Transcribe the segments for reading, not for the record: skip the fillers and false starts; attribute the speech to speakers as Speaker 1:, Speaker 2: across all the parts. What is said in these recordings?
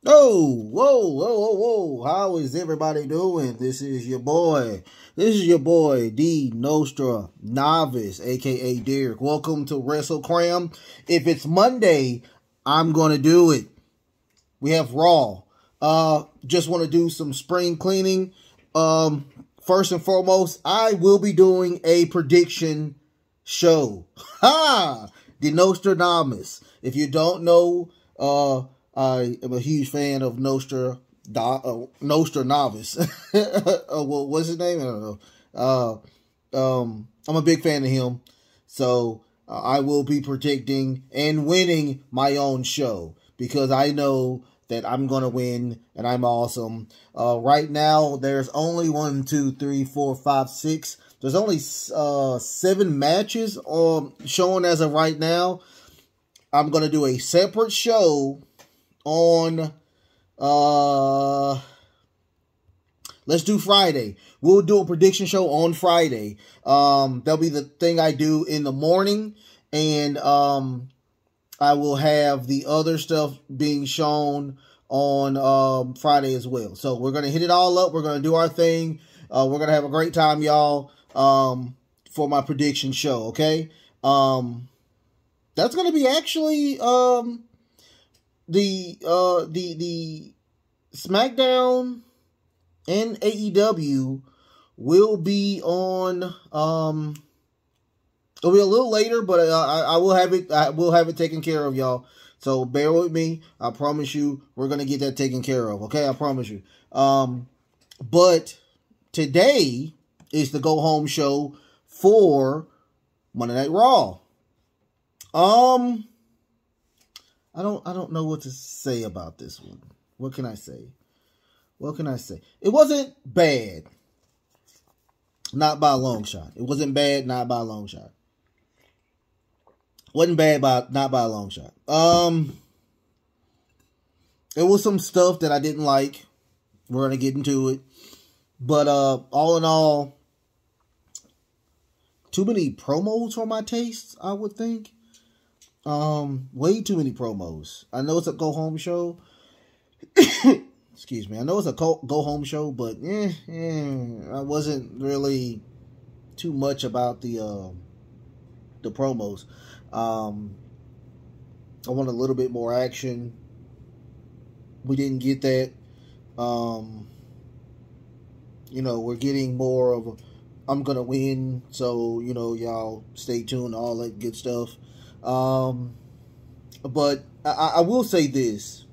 Speaker 1: Oh, whoa, whoa, whoa, whoa. How is everybody doing? This is your boy. D Nostra Novice, aka Derek. Welcome to Wrestle Cram. If it's Monday, I'm gonna do it. We have Raw. Just want to do some spring cleaning. First and foremost, I will be doing a prediction show. Ha! The Nostra Novice. If you don't know, I am a huge fan of Nostra Novice. Well, what's his name? I don't know. I'm a big fan of him. So I will be predicting and winning my own show because I know that I'm going to win and I'm awesome. Right now, there's only 1, 2, 3, 4, 5, 6. There's only 7 matches showing as of right now. I'm going to do a separate show on let's do Friday. We'll do a prediction show on Friday. That'll be the thing I do in the morning, and I will have the other stuff being shown on Friday as well. So we're gonna hit it all up. We're gonna do our thing. We're gonna have a great time, y'all, for my prediction show. Okay. That's gonna be actually the SmackDown and AEW will be on it'll be a little later, but I will have it taken care of, y'all. So bear with me. I promise you we're gonna get that taken care of. Okay, I promise you. But today is the go home show for Monday Night Raw. I don't know what to say about this one. What can I say? It wasn't bad. Not by a long shot. It wasn't bad, not by a long shot. Wasn't bad, not by a long shot. It was some stuff that I didn't like. We're gonna get into it. But all in all, too many promos for my tastes, I would think. Way too many promos. I know it's a go home show. Excuse me. I know it's a go home show, but I wasn't really too much about the promos. I want a little bit more action. We didn't get that. We're getting more of I'm gonna win, so y'all stay tuned, all that good stuff. But I will say this,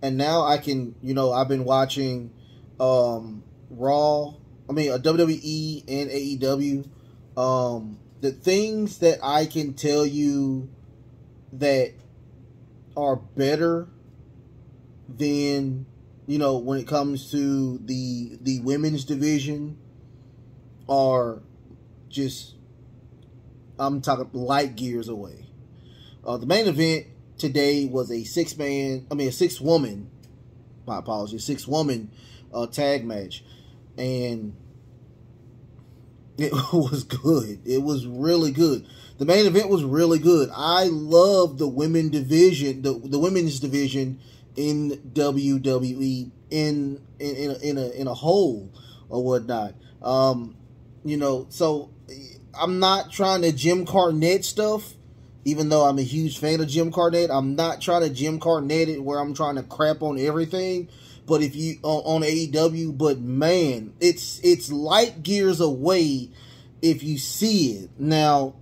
Speaker 1: and now I can, I've been watching WWE and AEW. The things that I can tell you that are better than, when it comes to the women's division are just, I'm talking light years away. The main event today was a 6-woman tag match. And it was good. It was really good. The main event was really good. I love the women's division, the women's division in WWE in a whole or whatnot. So I'm not trying to Jim Cornette stuff, even though I'm a huge fan of Jim Cornette. I'm not trying to Jim Cornette it where I'm trying to crap on everything. But if you on AEW, but man, it's light years away if you see it. Now,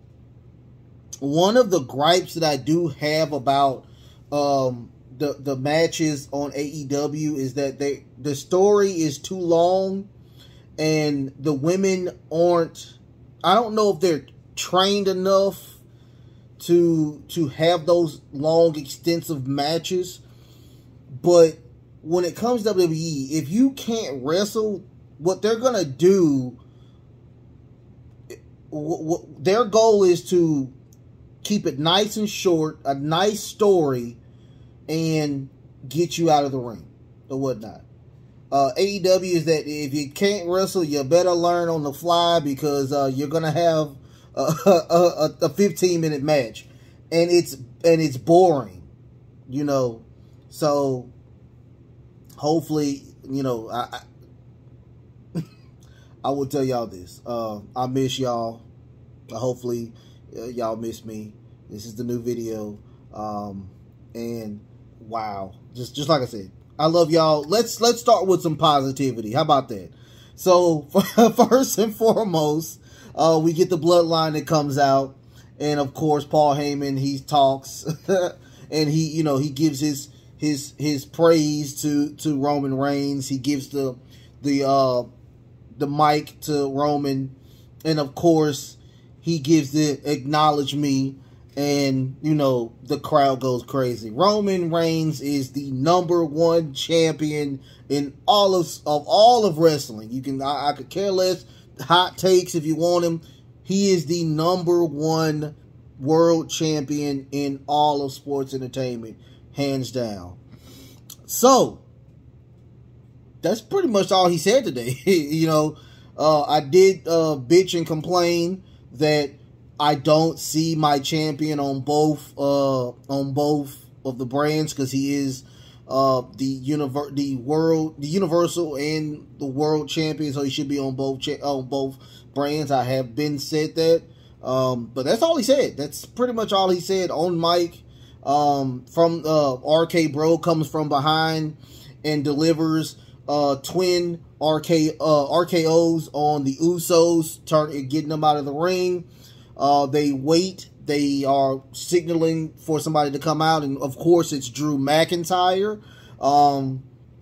Speaker 1: one of the gripes that I do have about the matches on AEW is that the story is too long, and the women aren't. I don't know if they're trained enough to have those long, extensive matches. But when it comes to WWE, if you can't wrestle, what they're going to do, their goal is to keep it nice and short, a nice story, and get you out of the ring or whatnot. AEW is that if you can't wrestle, you better learn on the fly, because you're going to have a 15-minute match, and it's boring, So hopefully, you know, I will tell y'all this. I miss y'all. Hopefully, y'all miss me. This is the new video. And wow, just like I said, I love y'all. Let's start with some positivity. How about that? So first and foremost, we get the bloodline that comes out, and of course Paul Heyman, he talks and he gives his praise to Roman Reigns. He gives the mic to Roman, and of course he gives the acknowledge me, and the crowd goes crazy. Roman Reigns is the #1 champion in all of wrestling. I could care less. Hot takes if you want him. He is the #1 world champion in all of sports entertainment, hands down. So that's pretty much all he said today. I did bitch and complain that I don't see my champion on both of the brands, because he is the universal and the world champion, so he should be on both brands. I have been said that, but that's all he said. That's pretty much all he said on mic. From RK Bro comes from behind and delivers twin RKOs on the Usos, getting them out of the ring. They wait. They are signaling for somebody to come out, and of course it's Drew McIntyre.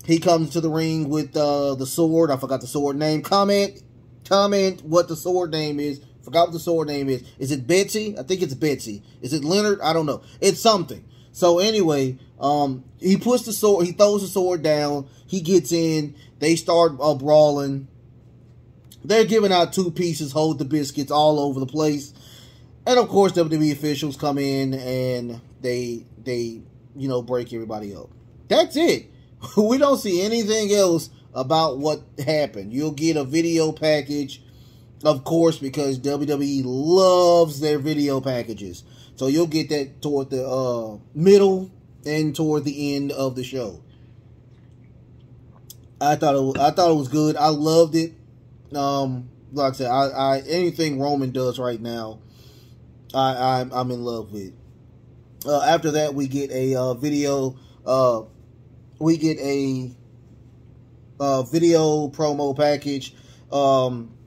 Speaker 1: He comes to the ring with the sword. I forgot the sword name. Comment what the sword name is. Forgot what the sword name is. Is it Betsy? I think it's Betsy. Is it Leonard? I don't know. It's something. So anyway, he puts the sword. He throws the sword down. He gets in. They start brawling. They're giving out two pieces, hold the biscuits all over the place. And of course, WWE officials come in and they break everybody up. That's it. We don't see anything else about what happened. You'll get a video package, of course, because WWE loves their video packages. So you'll get that toward the middle and toward the end of the show. I thought it was good. I loved it. Like I said, anything Roman does right now, I'm in love with. After that, we get a video. We get a video promo package.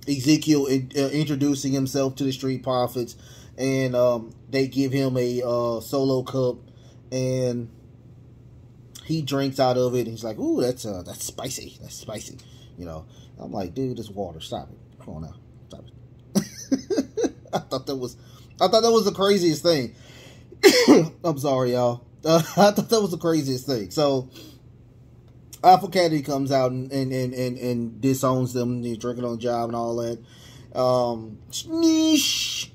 Speaker 1: Ezekiel introducing himself to the Street Profits, and they give him a solo cup, and he drinks out of it. And he's like, "Ooh, that's spicy. That's spicy." I'm like, dude, it's water. Stop it. Come on now. Stop it. I thought that was the craziest thing. I'm sorry, y'all. I thought that was the craziest thing. So Alpha Academy comes out and disowns them. He's drinking on the job and all that. Sneesh.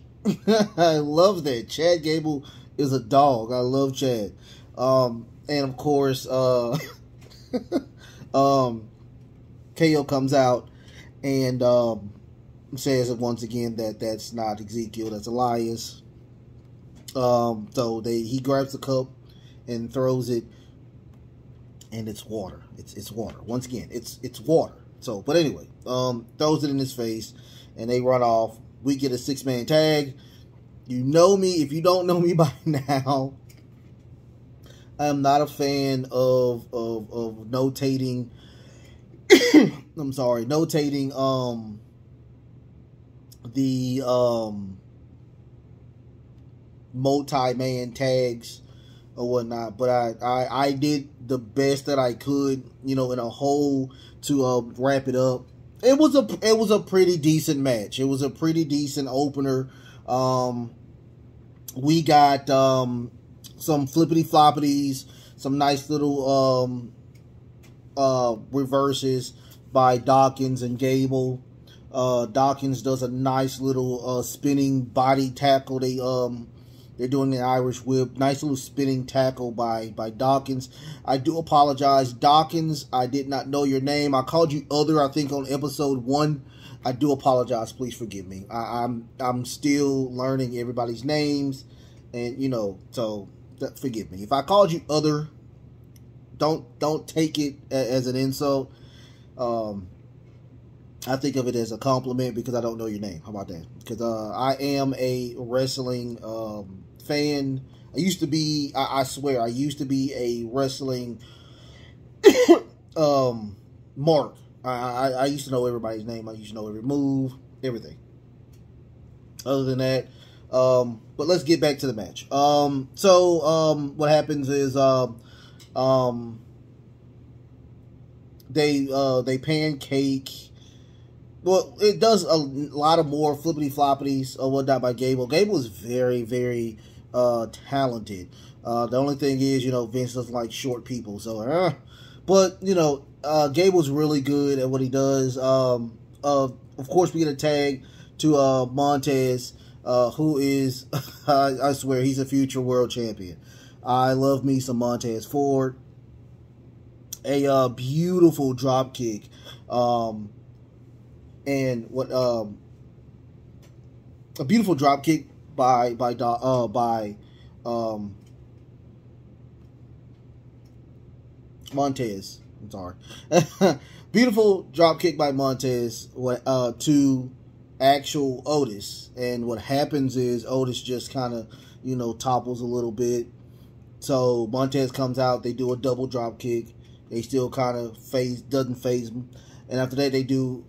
Speaker 1: I love that. Chad Gable is a dog. I love Chad. And of course, KO comes out and says it once again that that's not Ezekiel, that's Elias. So he grabs the cup and throws it, and it's water. It's water. Once again, it's water. So, but anyway, throws it in his face, and they run off. We get a 6-man tag. You know me. If you don't know me by now, I am not a fan of notating. I'm sorry, notating the multi-man tags or whatnot, but I did the best that I could, in a whole, to wrap it up. It was a pretty decent match. It was a pretty decent opener. We got some flippity floppities, some nice little reverses by Dawkins and Gable. Dawkins does a nice little spinning body tackle. They're doing the Irish whip. Nice little spinning tackle by Dawkins. I do apologize, Dawkins. I did not know your name. I called you other, I think, on episode 1. I do apologize. Please forgive me. I'm still learning everybody's names, and so forgive me if I called you other. don't take it as an insult. I think of it as a compliment because I don't know your name. How about that? Because I am a wrestling fan. I used to be. I swear, I used to be a wrestling mark. I used to know everybody's name. I used to know every move, everything. Other than that, but let's get back to the match. So what happens is they pancake. Well, it does a lot of more flippity floppities or whatnot by Gable. Gable is very, very talented. The only thing is, Vince doesn't like short people. So, but Gable's really good at what he does. Of course, we get a tag to Montez, who is, I swear, he's a future world champion. I love me some Montez Ford. A beautiful drop kick. And what a beautiful drop kick by Montez. I'm sorry. Beautiful drop kick by Montez to actual Otis. And what happens is Otis just kind of, topples a little bit. So Montez comes out. They do a double drop kick. They still kind of doesn't phase them. And after that, they do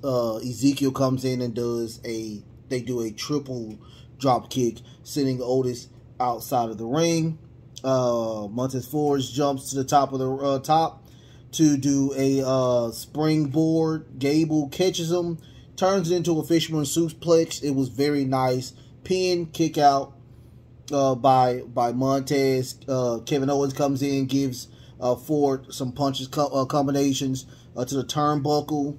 Speaker 1: Ezekiel comes in and they do a triple drop kick, sending Otis outside of the ring. Montez Ford jumps to the top of the top to do a springboard. Gable catches him, turns it into a fisherman suplex. It was very nice. Pin, kick out by Montez. Kevin Owens comes in, gives Ford some punches combinations to the turnbuckle.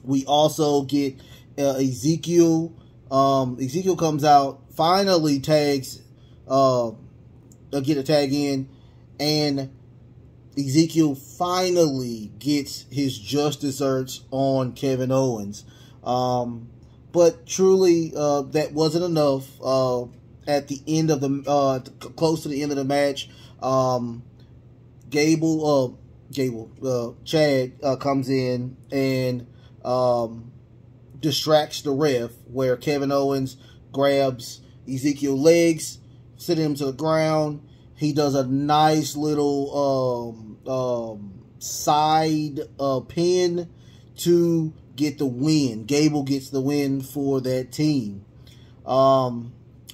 Speaker 1: We also get Ezekiel. Ezekiel comes out, finally tags, get a tag in, and Ezekiel finally gets his just desserts on Kevin Owens. But truly, that wasn't enough. At the end of the, close to the end of the match, Chad comes in and distracts the ref, where Kevin Owens grabs Ezekiel's legs, sending him to the ground. He does a nice little side pin to get the win. Gable gets the win for that team.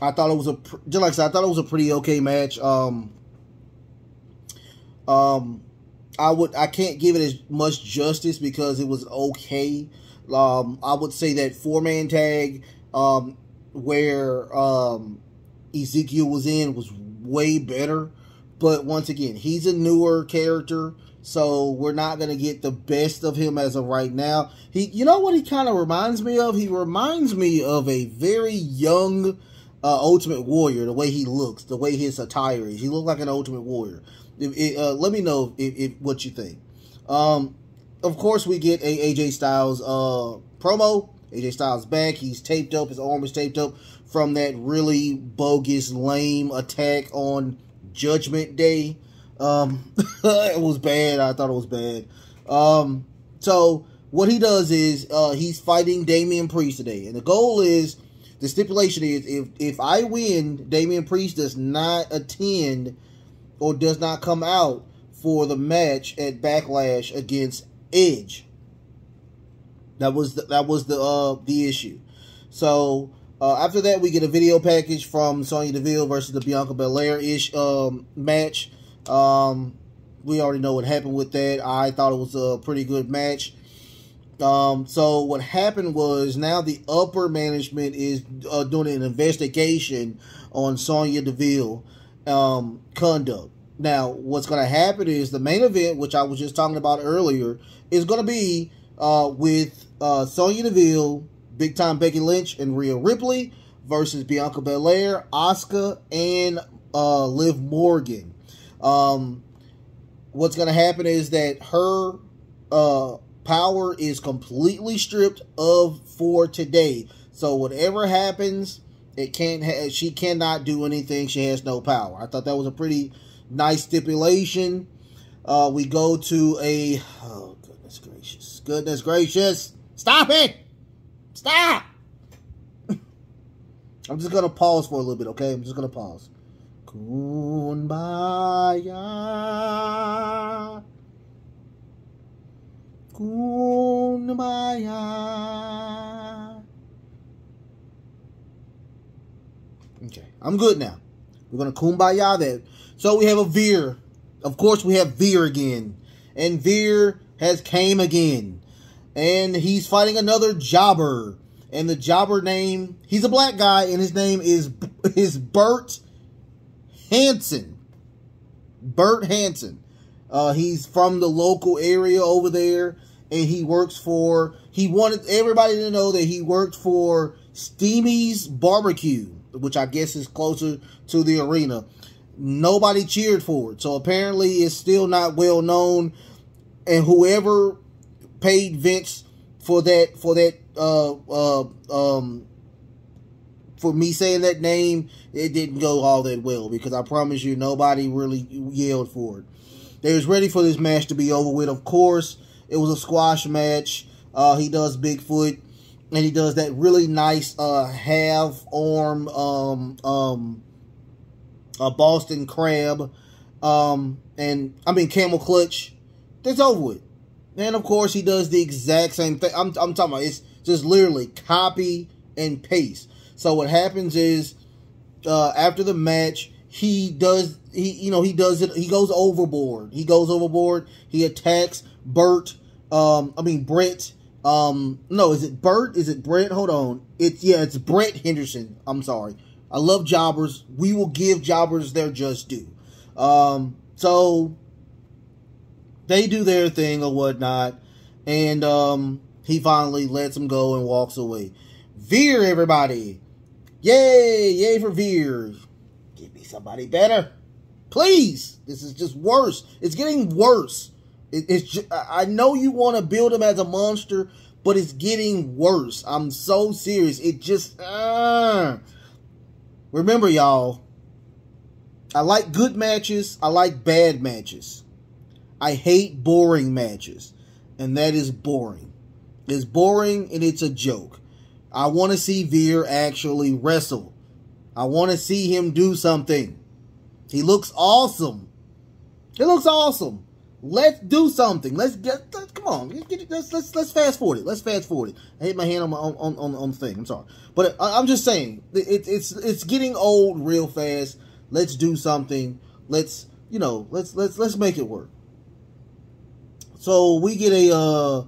Speaker 1: I thought it was just like I said, I thought it was a pretty okay match. I can't give it as much justice because it was okay. I would say that 4-man tag where Ezekiel was in was way better. But once again, he's a newer character, so we're not going to get the best of him as of right now. You know what he kind of reminds me of? He reminds me of a very young Ultimate Warrior, the way he looks, the way his attire is. He looks like an Ultimate Warrior. Let me know if what you think. Of course, we get a AJ Styles promo. AJ Styles back. He's taped up. His arm is taped up from that really bogus, lame attack on Judgment Day. It was bad. I thought it was bad. So what he does is he's fighting Damian Priest today, and the goal is, the stipulation is, if I win, Damian Priest does not attend or does not come out for the match at Backlash against Edge. That was the issue. So after that, we get a video package from Sonya Deville versus the Bianca Belair-ish match. We already know what happened with that. I thought it was a pretty good match. So what happened was, now the upper management is doing an investigation on Sonya Deville conduct. Now, what's going to happen is the main event, which I was just talking about earlier, is going to be with Sonya Deville, Big Time Becky Lynch, and Rhea Ripley versus Bianca Belair, Asuka, and Liv Morgan. What's going to happen is that her power is completely stripped of for today. So whatever happens She cannot do anything. She has no power. I thought that was a pretty nice stipulation. We go to a... Oh, goodness gracious. Goodness gracious. Stop it! Stop! I'm just going to pause for a little bit, okay? I'm just going to pause. Kumbaya. Kumbaya. Okay, I'm good now. We're going to kumbaya that. So we have a Veer. Of course, we have Veer again. And Veer has came again. And he's fighting another jobber. And the jobber name, he's a black guy, and his name is Bert Hansen. Bert Hansen. He's from the local area over there, and he wanted everybody to know that he worked for Steamy's Barbecue, which I guess is closer to the arena. Nobody cheered for it, so apparently it's still not well known, and whoever paid Vince for me saying that name, it didn't go all that well, because I promise you, nobody really yelled for it. They was ready for this match to be over with. Of course, it was a squash match. He does Bigfoot, and he does that really nice half arm Boston Crab, camel clutch. That's over with. And of course, he does the exact same thing. I'm talking about, it's just literally copy and paste. So what happens is, after the match, he goes overboard. He attacks Brett. No, is it Bert? Is it Brett? Hold on. It's Brett Henderson. I'm sorry. I love jobbers. We will give jobbers their just due. So they do their thing or whatnot, and he finally lets him go and walks away. Veer, everybody. Yay! Yay for Veer. Give me somebody better. Please. This is just worse. It's getting worse. I know you want to build him as a monster, but it's getting worse. I'm so serious. It just... Remember, y'all, I like good matches. I like bad matches. I hate boring matches. And that is boring. It's boring and it's a joke. I want to see Veer actually wrestle. I want to see him do something. He looks awesome. He looks awesome. Let's do something. Come on. Let's fast forward it. Let's fast forward it. I hit my hand on the thing. I'm sorry. But I'm just saying, it's getting old real fast. Let's do something. Let's make it work. So we get a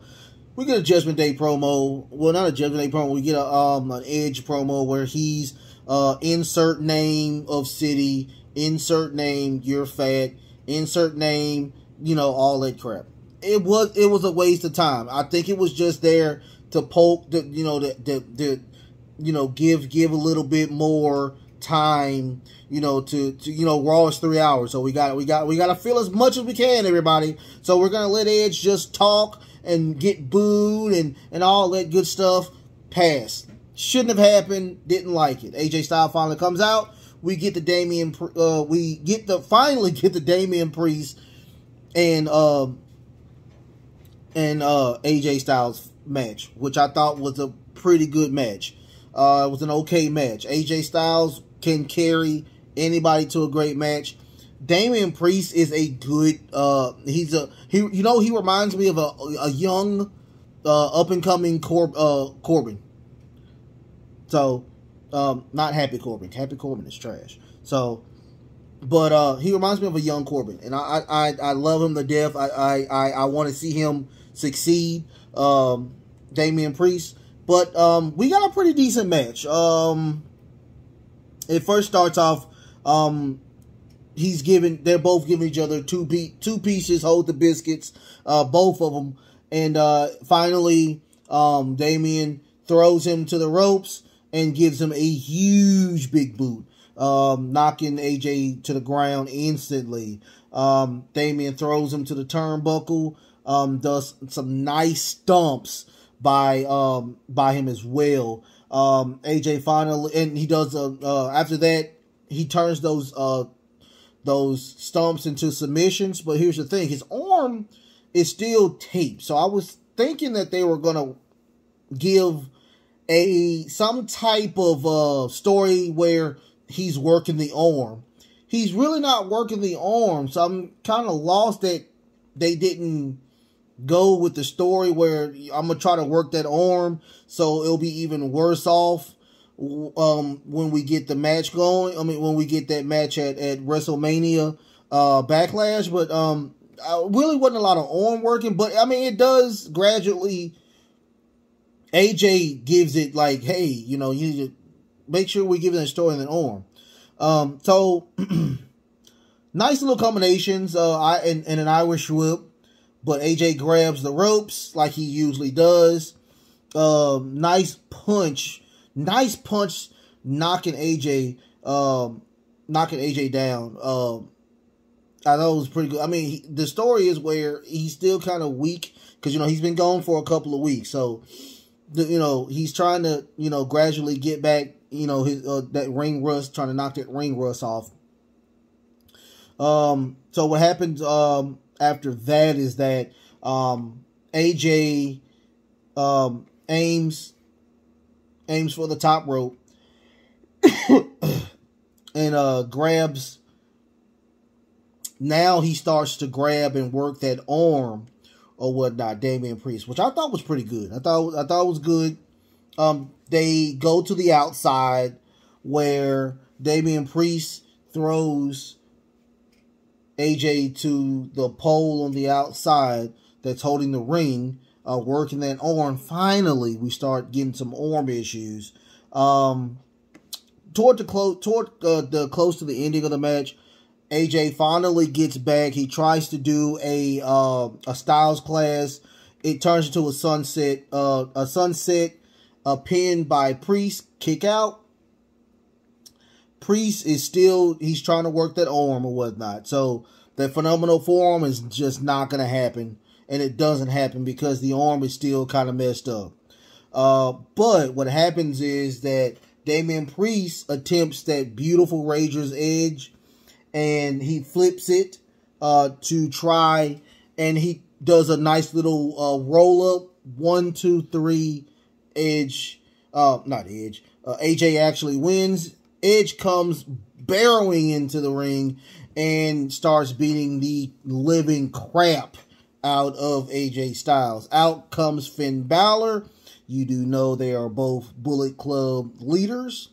Speaker 1: Judgment Day promo. Well, not a Judgment Day promo. We get an Edge promo where he's insert name of city, insert name, you're fat, insert name, all that crap. It was a waste of time. I think it was just there to poke give a little bit more time, to Raw is 3 hours. So we got to fill as much as we can, everybody. So we're gonna let Edge just talk and get booed and all that good stuff. Pass. Shouldn't have happened. Didn't like it. AJ Styles finally comes out. We get the finally get the Damian Priest and AJ Styles match, which I thought was a pretty good match. It was an okay match. AJ Styles can carry anybody to a great match. Damian Priest is a good, he reminds me of a young, up and coming Corbin. So, not Happy Corbin. Happy Corbin is trash. So, but, he reminds me of a young Corbin, and I love him to death. I want to see him succeed, Damian Priest. But, we got a pretty decent match. It first starts off, they're both giving each other two pieces, hold the biscuits, both of them. And, finally, Damian throws him to the ropes and gives him a huge big boot, knocking AJ to the ground instantly. Damian throws him to the turnbuckle, does some nice stomps by him as well. AJ finally, and he does, after that, he turns those stomps into submissions. But here's the thing, his arm is still taped. So I was thinking that they were going to give some type of story where he's working the arm. He's really not working the arm. So I'm kind of lost that they didn't go with the story where I'm going to try to work that arm so it'll be even worse off when we get the match going. I mean, when we get that match at WrestleMania Backlash. But really wasn't a lot of arm working. But, I mean, it does gradually. AJ gives it like, hey, you know, you need to make sure we're giving a story in the arm. So, nice little combinations and an Irish whip. But AJ grabs the ropes like he usually does. Nice punch knocking AJ down. I thought it was pretty good. I mean, the story is where he's still kind of weak because, you know, he's been gone for a couple of weeks. So, you know, he's trying to, you know, gradually get back, you know, his that ring rust, trying to knock that ring rust off. So what happens after that is that AJ aims for the top rope and grabs. Now he starts to grab and work that arm or whatnot, Damian Priest, which I thought was pretty good. I thought it was good. They go to the outside where Damian Priest throws AJ to the pole on the outside that's holding the ring, working that arm. Finally, we start getting some arm issues. Toward the close to the ending of the match, AJ finally gets back. He tries to do a Styles Clash. It turns into a sunset, pin by Priest, kick out. Priest is still, he's trying to work that arm or whatnot. So that phenomenal forearm is just not going to happen. And it doesn't happen because the arm is still kind of messed up. But what happens is that Damian Priest attempts that beautiful Razor's Edge. And he flips it to try. And he does a nice little roll up. 1, 2, 3. Edge. Not Edge. AJ actually wins. Edge comes barreling into the ring and starts beating the living crap out of AJ Styles. Out comes Finn Balor. You do know they are both Bullet Club leaders.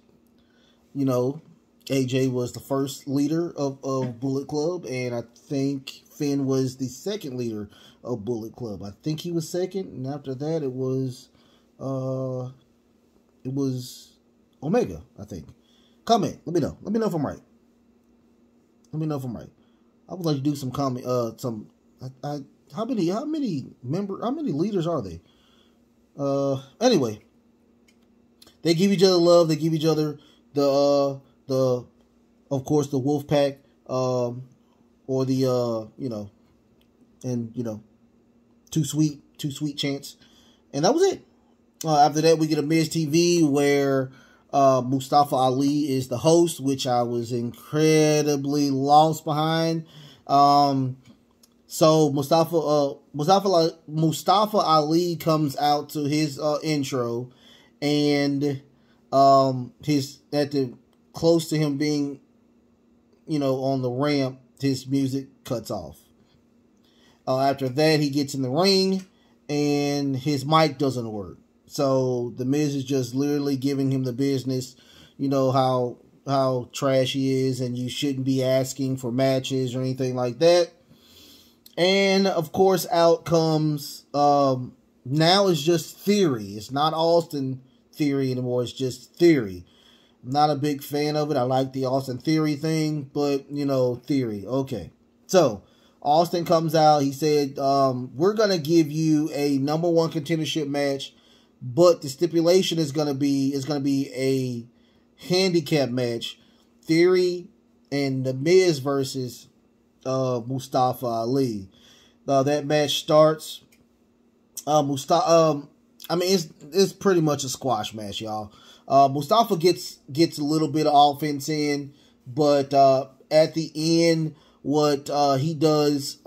Speaker 1: You know, AJ was the first leader of Bullet Club, and I think Finn was the second leader of Bullet Club. I think he was second, and after that it was Omega, I think. Comment. Let me know. Let me know if I'm right. Let me know if I'm right. I would like to do some comment. How many leaders are they? Anyway, they give each other love. They give each other of course, the Wolf Pack, or the Too Sweet chants, and that was it. After that, we get a Miz TV where Mustafa Ali is the host, which I was incredibly lost behind. So Mustafa Ali comes out to his intro, and close to him being, on the ramp, his music cuts off. After that, he gets in the ring, and his mic doesn't work. So the Miz is just literally giving him the business, how trash he is, and you shouldn't be asking for matches or anything like that. And of course, out comes, now it's just Theory. It's not Austin Theory anymore. It's just Theory. I'm not a big fan of it. I like the Austin Theory thing, but Theory. Okay. So Austin comes out. He said, we're going to give you a #1 contendership match, but the stipulation is going to be a handicap match. Theory and The Miz versus Mustafa Ali. That match starts. It's pretty much a squash match, y'all. Mustafa gets a little bit of offense in, but at the end, what he does,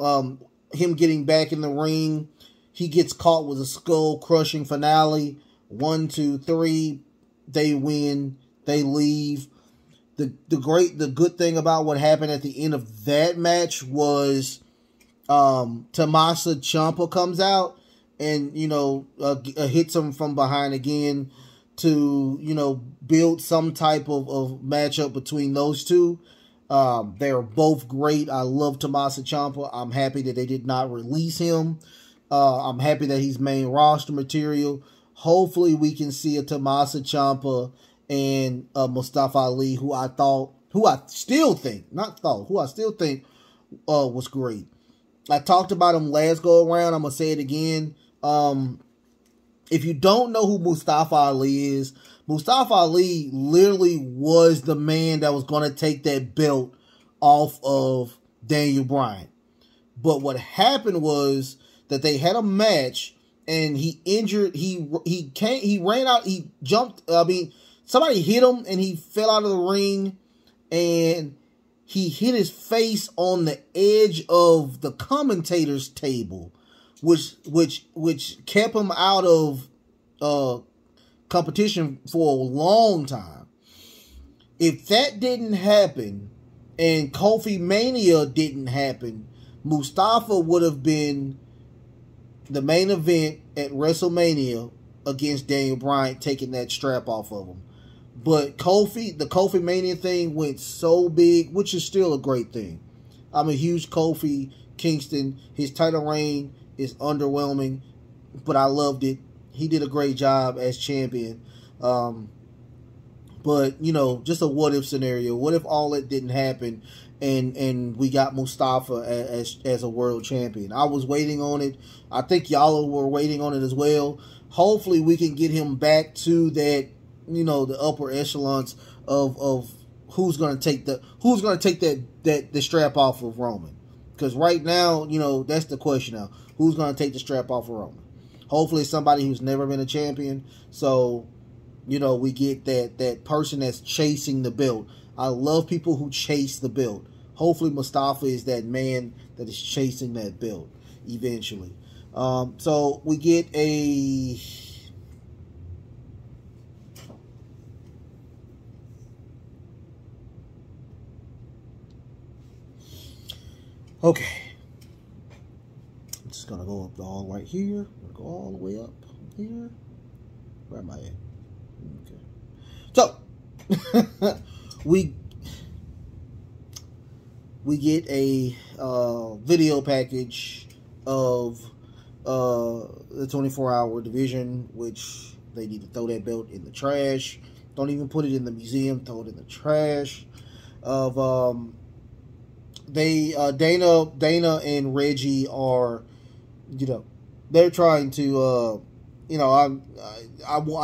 Speaker 1: him getting back in the ring, he gets caught with a skull crushing finale. 1, 2, 3, they win, they leave. The good thing about what happened at the end of that match was Tommaso Ciampa comes out and, you know, hits him from behind again to, you know, build some type of matchup between those two. They're both great. I love Tommaso Ciampa. I'm happy that they did not release him. I'm happy that he's main roster material. Hopefully we can see a Tommaso Ciampa and Mustafa Ali, who I still think was great. I talked about him last go around. I'm going to say it again. If you don't know who Mustafa Ali is, Mustafa Ali literally was the man that was going to take that belt off of Daniel Bryan. But what happened was that they had a match and he injured, he ran out, he jumped, somebody hit him and he fell out of the ring and he hit his face on the edge of the commentator's table, which kept him out of competition for a long time. If that didn't happen and Kofi Mania didn't happen, Mustafa would have been the main event at WrestleMania against Daniel Bryan, taking that strap off of him. But the Kofi Mania thing went so big, which is still a great thing. I'm a huge Kofi Kingston. His title reign is underwhelming, but I loved it. He did a great job as champion. But, you know, just a what-if scenario. What if all that didn't happen and we got Mustafa as a world champion? I was waiting on it. I think y'all were waiting on it as well. Hopefully we can get him back to that, you know, the upper echelons of who's going to take the strap off of Roman. Because right now, you know, that's the question now. Who's going to take the strap off of Roman? Hopefully somebody who's never been a champion. So, you know, we get that person that's chasing the belt. I love people who chase the belt. Hopefully Mustafa is that man that is chasing that belt eventually. So we get a... Okay. I'm just going to go up all right here. I'm going to go all the way up here. Where am I at? Okay. So, we get a video package of the 24-hour division, which they need to throw that belt in the trash. Don't even put it in the museum. Throw it in the trash. Of Dana and Reggie are, you know, they're trying to, you know, I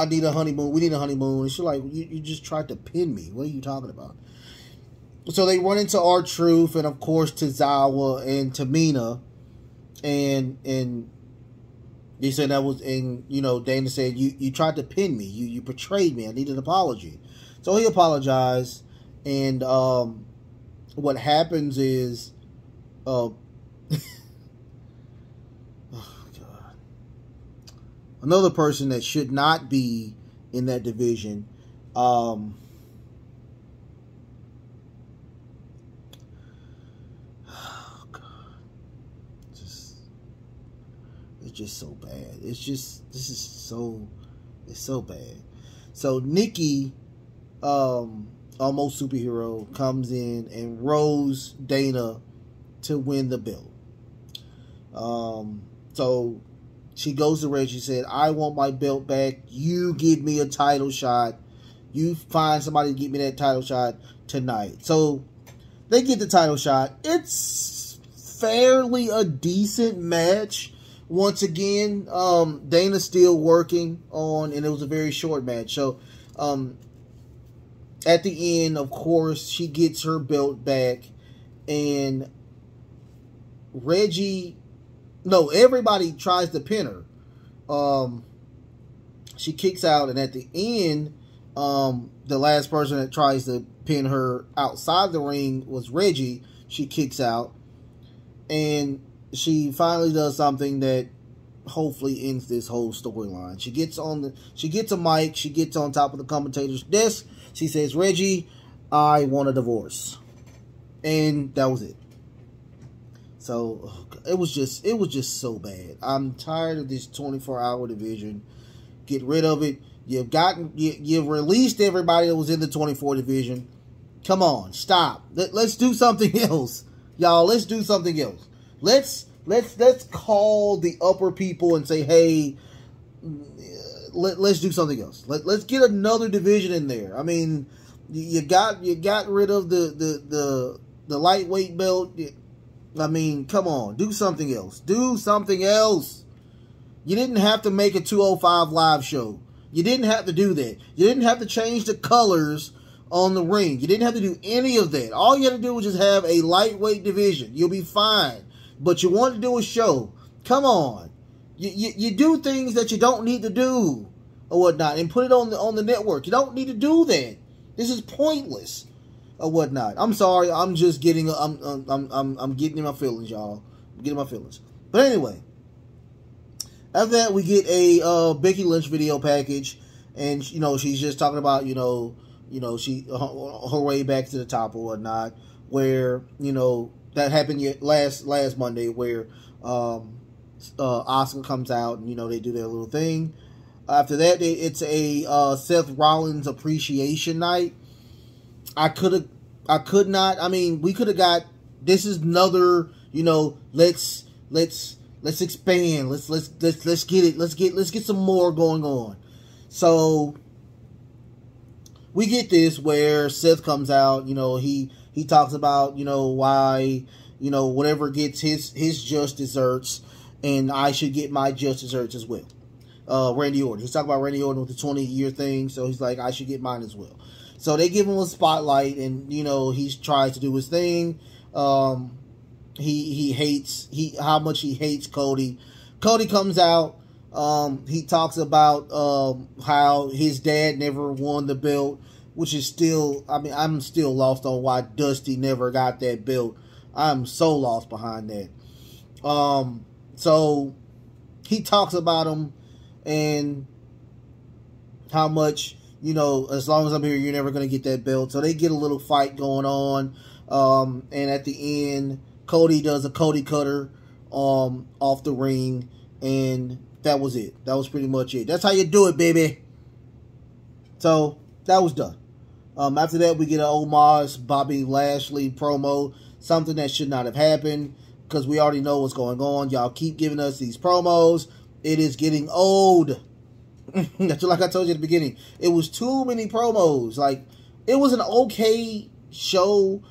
Speaker 1: need a honeymoon. We need a honeymoon. And she's like, you just tried to pin me. What are you talking about? So they run into R-Truth and of course Tozawa and Tamina, and they said that was, and you know, Dana said you tried to pin me. You betrayed me. I need an apology. So he apologized, and what happens is, oh God, another person that should not be in that division. Oh God, it's just so bad. It's so bad. So Nikki, almost superhero, comes in and rows Dana to win the belt. So she goes to Reggie, said, I want my belt back. You give me a title shot. You find somebody to give me that title shot tonight. So they get the title shot. It's fairly a decent match. Once again, Dana's still working on, and it was a very short match. So, at the end, of course, she gets her belt back, and everybody tries to pin her. She kicks out, and at the end, the last person that tries to pin her outside the ring was Reggie. She kicks out, and she finally does something that hopefully ends this whole storyline. She gets a mic, she gets on top of the commentator's desk, she says, "Reggie, I want a divorce." And that was it. So it was just so bad. I'm tired of this 24-hour division. Get rid of it. You've released everybody that was in the 24 division. Come on, stop. Let's do something else, y'all. Let's do something else. Let's call the upper people and say, hey, let's do something else. Let's get another division in there. I mean, you got rid of the lightweight belt. I mean, come on, do something else. Do something else. You didn't have to make a 205 live show. You didn't have to do that. You didn't have to change the colors on the ring. You didn't have to do any of that. All you had to do was just have a lightweight division. You'll be fine. But you want to do a show. Come on. You do things that you don't need to do or whatnot and put it on the network. You don't need to do that. This is pointless or whatnot. I'm sorry. I'm just getting I'm getting in my feelings, y'all. I'm getting my feelings. But anyway, after that we get a Becky Lynch video package, and she's just talking about she her way back to the top or whatnot, where that happened last Monday, where Asuka comes out and they do their little thing. After that, it's a Seth Rollins appreciation night. We could have got, this is another, let's expand. Let's get some more going on. So we get this where Seth comes out, he talks about, why, whatever gets his just desserts, and I should get my just desserts as well. Randy Orton. He's talking about Randy Orton with the 20-year thing, so he's like, I should get mine as well. So they give him a spotlight, and he tries to do his thing. He hates how much he hates Cody. Cody comes out. He talks about how his dad never won the belt, which is still, I'm still lost on why Dusty never got that belt. I'm so lost behind that. So he talks about him and how much, as long as I'm here, you're never going to get that belt. So they get a little fight going on. And at the end, Cody does a Cody cutter off the ring, and that was it. That was pretty much it. That's how you do it, baby. So that was done. After that, we get an Omaze Bobby Lashley promo, something that should not have happened because we already know what's going on. Y'all keep giving us these promos. It is getting old. That's like I told you at the beginning. It was too many promos. Like, it was an okay show.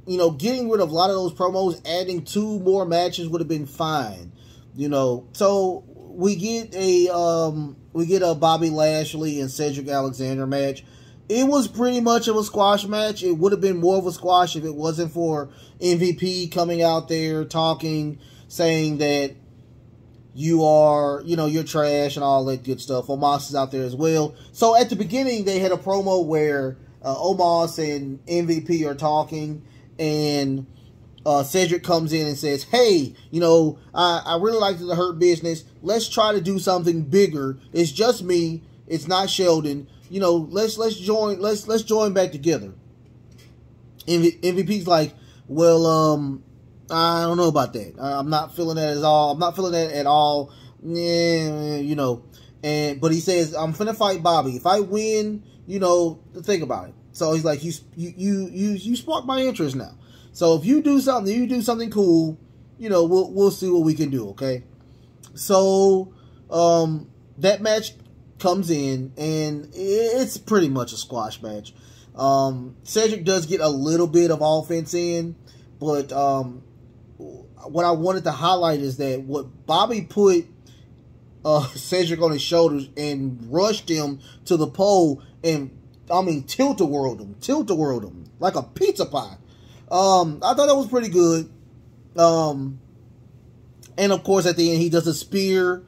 Speaker 1: Getting rid of a lot of those promos, adding 2 more matches would have been fine. So we get a Bobby Lashley and Cedric Alexander match. It was pretty much of a squash match. It would have been more of a squash if it wasn't for MVP coming out there talking, saying that you are, you're trash and all that good stuff. Omaze is out there as well. So at the beginning, they had a promo where Omaze and MVP are talking, and Cedric comes in and says, hey, I really like the Hurt Business. Let's try to do something bigger. It's just me. It's not Sheldon. Let's join back together. MVP's like, well, I don't know about that. I'm not feeling that at all. I'm not feeling that at all. Yeah, but he says, I'm finna fight Bobby. If I win, think about it. So he's like, you sparked my interest now. So if you do something cool, we'll see what we can do, okay? So that match comes in, and it's pretty much a squash match. Cedric does get a little bit of offense in, but what I wanted to highlight is that what Bobby put Cedric on his shoulders and rushed him to the pole and, tilt-a-whirled him like a pizza pie. I thought that was pretty good. And of course, at the end, he does a spear,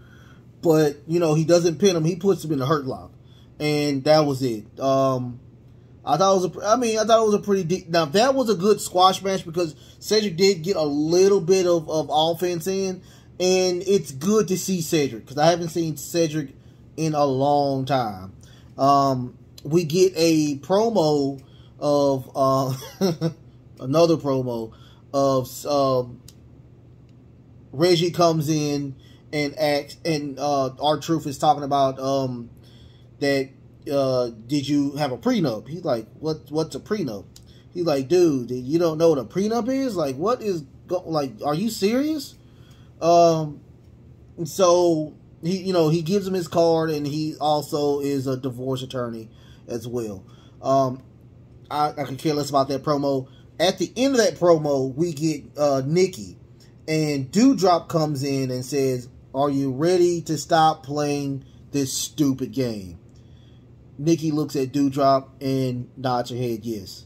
Speaker 1: but, he doesn't pin him. He puts him in a hurt lock. and that was it. I thought it was a pretty deep. Now that was a good squash match because Cedric did get a little bit of offense in, and it's good to see Cedric because I haven't seen Cedric in a long time. We get a promo of another promo of Reggie comes in and acts, and R-Truth is talking about that. Did you have a prenup? He's like, what's a prenup? He's like, dude, you don't know what a prenup is? Like, what is, are you serious? So he gives him his card, and he also is a divorce attorney as well. I could care less about that promo. At the end of that promo, we get Nikki, and Dewdrop comes in and says, are you ready to stop playing this stupid game? Nikki looks at Dewdrop and nods her head yes.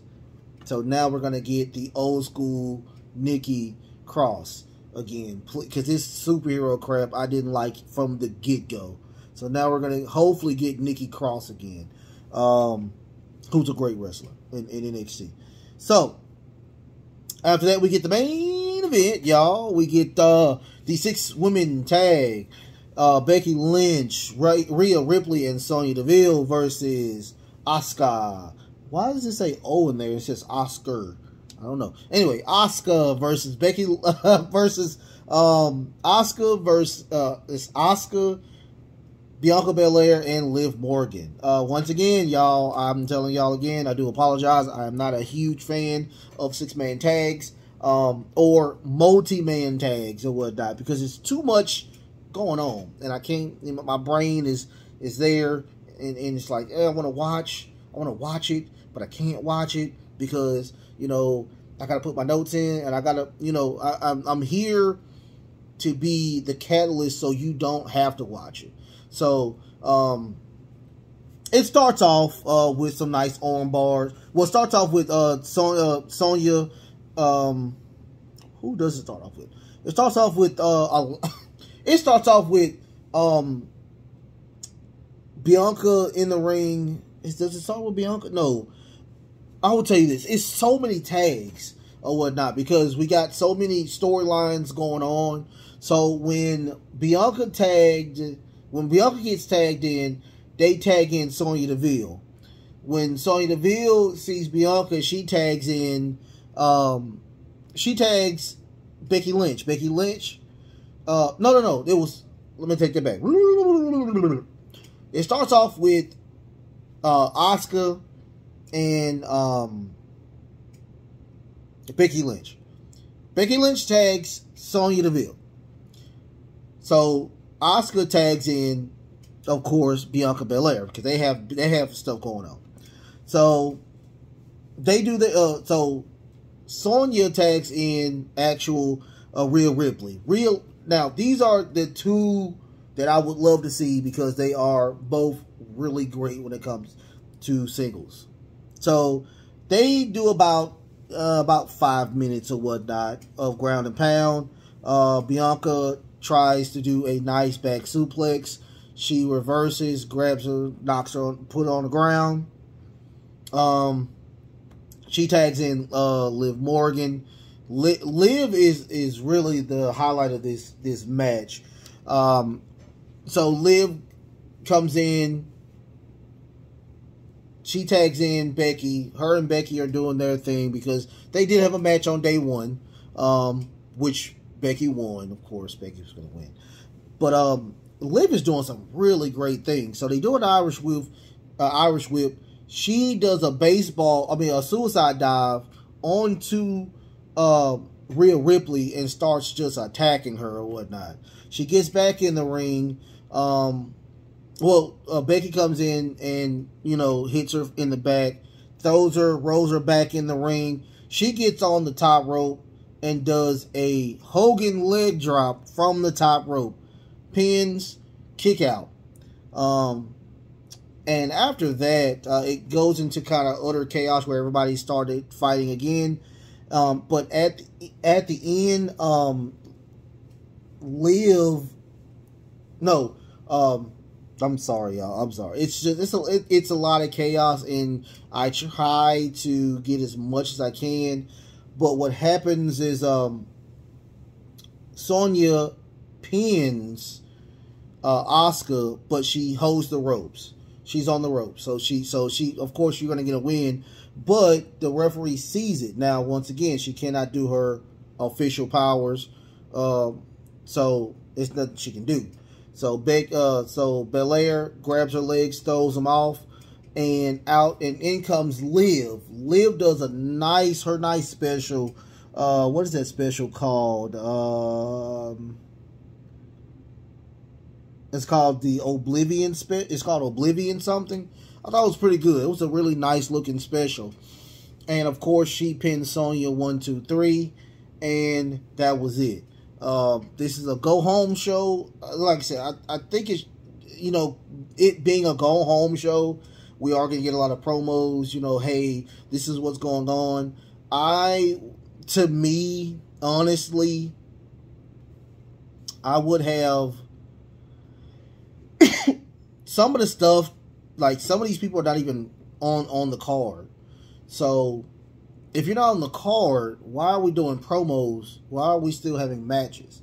Speaker 1: So now we're going to get the old school Nikki Cross again. Because this superhero crap I didn't like from the get-go. So now we're going to hopefully get Nikki Cross again. Who's a great wrestler in NXT. So, after that we get the main event, y'all. We get the 6-women tag. Becky Lynch, Rhea Ripley, and Sonya Deville versus Asuka. Why does it say O in there? It's just Oscar. I don't know. Anyway, Asuka versus Becky versus Asuka versus it's Asuka, Bianca Belair, and Liv Morgan. Once again, y'all, I'm telling y'all again, I do apologize. I am not a huge fan of 6-man tags or multi-man tags or whatnot because it's too much going on, and I can't. My brain is there, and it's like, I want to watch it, but I can't watch it because I gotta put my notes in, and I gotta, I'm here to be the catalyst so you don't have to watch it. So it starts off with some nice arm bars. Well, it starts off with Sonya. Who does it start off with? It starts off with It starts off with Bianca in the ring. Does it start with Bianca? No. I will tell you this. It's so many tags or whatnot because we got so many storylines going on. So when Bianca gets tagged in, they tag in Sonya Deville. When Sonya Deville sees Bianca, she tags in, she tags Becky Lynch. Becky Lynch. No. Let me take that back. It starts off with Asuka and Becky Lynch. Becky Lynch tags Sonya Deville. So Asuka tags in, of course, Bianca Belair because they have stuff going on. So they do so Sonya tags in actual Rhea Ripley. Now, these are the two that I would love to see because they are both really great when it comes to singles. So, they do about 5 minutes or whatnot of ground and pound. Bianca tries to do a nice back suplex. She reverses, grabs her, knocks her, put her on the ground. She tags in Liv Morgan. Liv is really the highlight of this match. So Liv comes in. She tags in Becky. Her and Becky are doing their thing because they did have a match on day one, which Becky won. Of course, Becky was going to win. But Liv is doing some really great things. So they do an Irish whip. She does a suicide dive onto Rhea Ripley and starts just attacking her or whatnot. She gets back in the ring. Becky comes in and, hits her in the back, rolls her back in the ring. She gets on the top rope and does a Hogan leg drop from the top rope. Pins, kick out. And after that, it goes into kind of utter chaos where everybody started fighting again. But at the end, I'm sorry, y'all. I'm sorry. It's just it's a lot of chaos, and I try to get as much as I can. But what happens is Sonya pins Asuka, but she holds the ropes. She's on the ropes, so she of course you're gonna get a win. But the referee sees it. Now once again, she cannot do her official powers, so it's nothing she can do. So Belair grabs her legs, throws them off, and out and in comes Liv. Liv does her nice special. What is that special called? It's called the Oblivion It's called Oblivion something. I thought it was pretty good. It was a really nice looking special. And of course, she pinned Sonya 1, 2, 3, and that was it. This is a go home show. Like I said, I think it's, it being a go home show, we are going to get a lot of promos. Hey, this is what's going on. To me, honestly, I would have some of the stuff, like some of these people are not even on the card. So if you're not on the card, why are we doing promos? Why are we still having matches?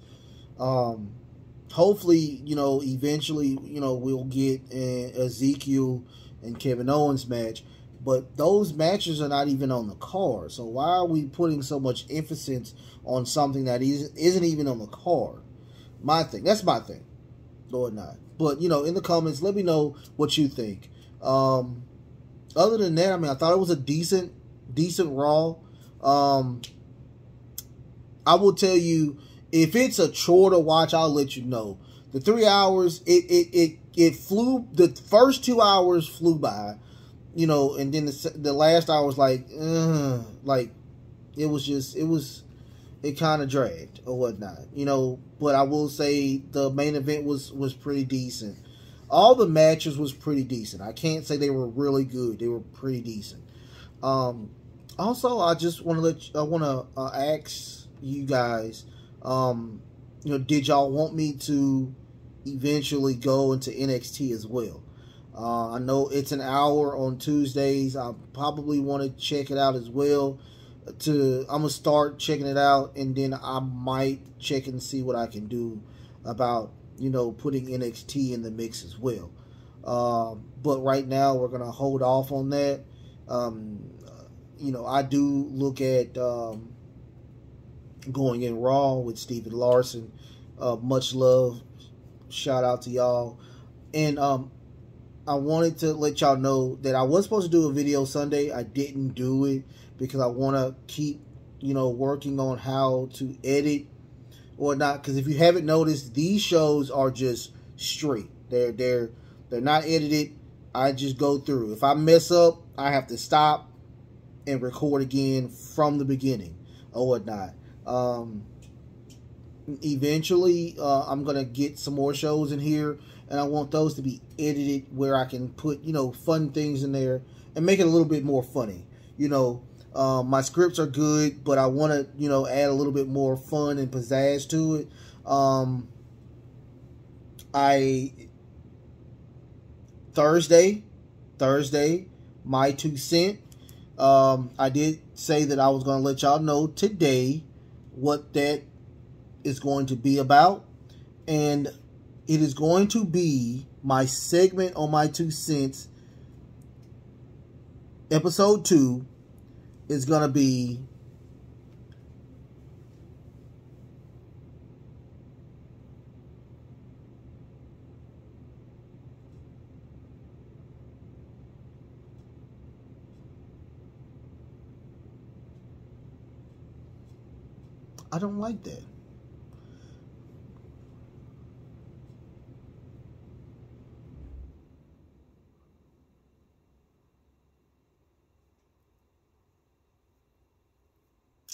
Speaker 1: Hopefully, eventually, we'll get an Ezekiel and Kevin Owens match. But those matches are not even on the card. So why are we putting so much emphasis on something that isn't even on the card? That's my thing. Or not. But, in the comments, let me know what you think. Other than that, I thought it was a decent Raw. I will tell you, if it's a chore to watch, I'll let you know. The 3 hours, it flew. The first 2 hours flew by, and then the last hour was like it kind of dragged or whatnot, But I will say the main event was pretty decent. All the matches was pretty decent. I can't say they were really good. They were pretty decent. Also, I just want to ask you guys, did y'all want me to eventually go into NXT as well? I know it's an hour on Tuesdays. I probably want to check it out as well. I'm gonna start checking it out, and then I might check and see what I can do about putting NXT in the mix as well. But right now we're gonna hold off on that. I do look at going in Raw with Steven Larson. Much love, shout out to y'all. And I wanted to let y'all know that I was supposed to do a video Sunday. I didn't do it because I want to keep, working on how to edit or not. Because if you haven't noticed, these shows are just straight. They're not edited. I just go through. If I mess up, I have to stop and record again from the beginning or whatnot. Eventually, I'm going to get some more shows in here, and I want those to be edited where I can put, fun things in there and make it a little bit more funny. My scripts are good, but I want to, add a little bit more fun and pizzazz to it. Thursday, my 2 cents. I did say that I was going to let y'all know today what that is going to be about, and it is going to be my segment on my 2 cents. Episode 2 is going to be I don't like that.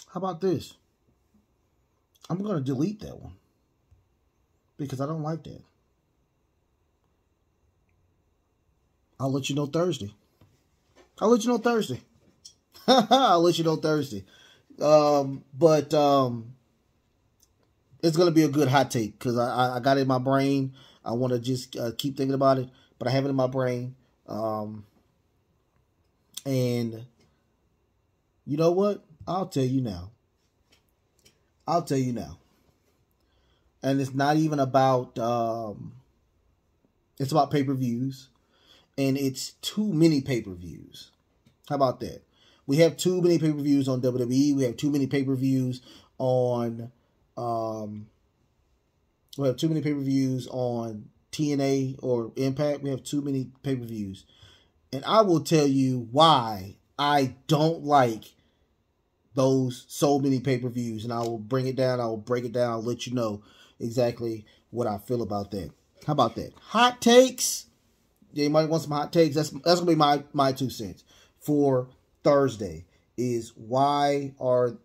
Speaker 1: How about this? I'm going to delete that one because I don't like that. I'll let you know Thursday. I'll let you know Thursday. But it's going to be a good hot take because I got it in my brain. I want to just keep thinking about it, but I have it in my brain. And you know what? I'll tell you now. And it's not even about, it's about pay-per-views. And it's too many pay-per-views. How about that? We have too many pay-per-views on WWE. We have too many pay-per-views on, we have too many pay-per-views on TNA or Impact. We have too many pay-per-views. And I will tell you why I don't like those so many pay-per-views. And I will bring it down. I will break it down. I'll let you know exactly what I feel about that. How about that? Hot takes. Yeah, you might want some hot takes. That's gonna be my 2 cents for Thursday. Is why are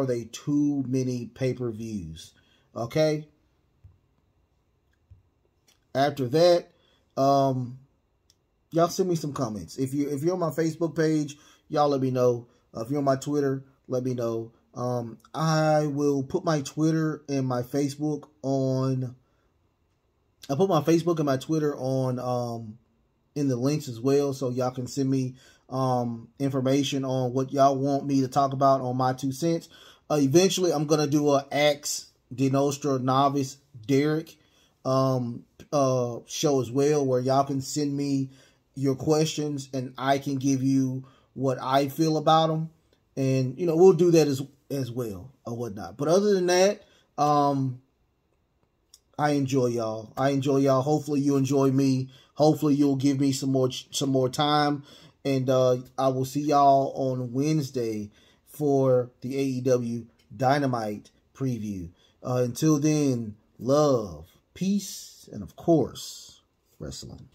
Speaker 1: they too many pay-per-views? Okay. After that, y'all send me some comments. If you're on my Facebook page, y'all let me know. If you're on my Twitter, let me know. I will put my Twitter and my Facebook on. I put my Facebook and my Twitter on in the links as well, so y'all can send me information on what y'all want me to talk about on my 2 cents. Eventually, I'm gonna do a Ask De Nostra Novice Derek show as well, where y'all can send me your questions and I can give you what I feel about them, and you know, we'll do that as well or whatnot. But other than that, I enjoy y'all. Hopefully you enjoy me. Hopefully you'll give me some more time, and I will see y'all on Wednesday for the AEW Dynamite preview. Until then, love, peace, and of course, wrestling.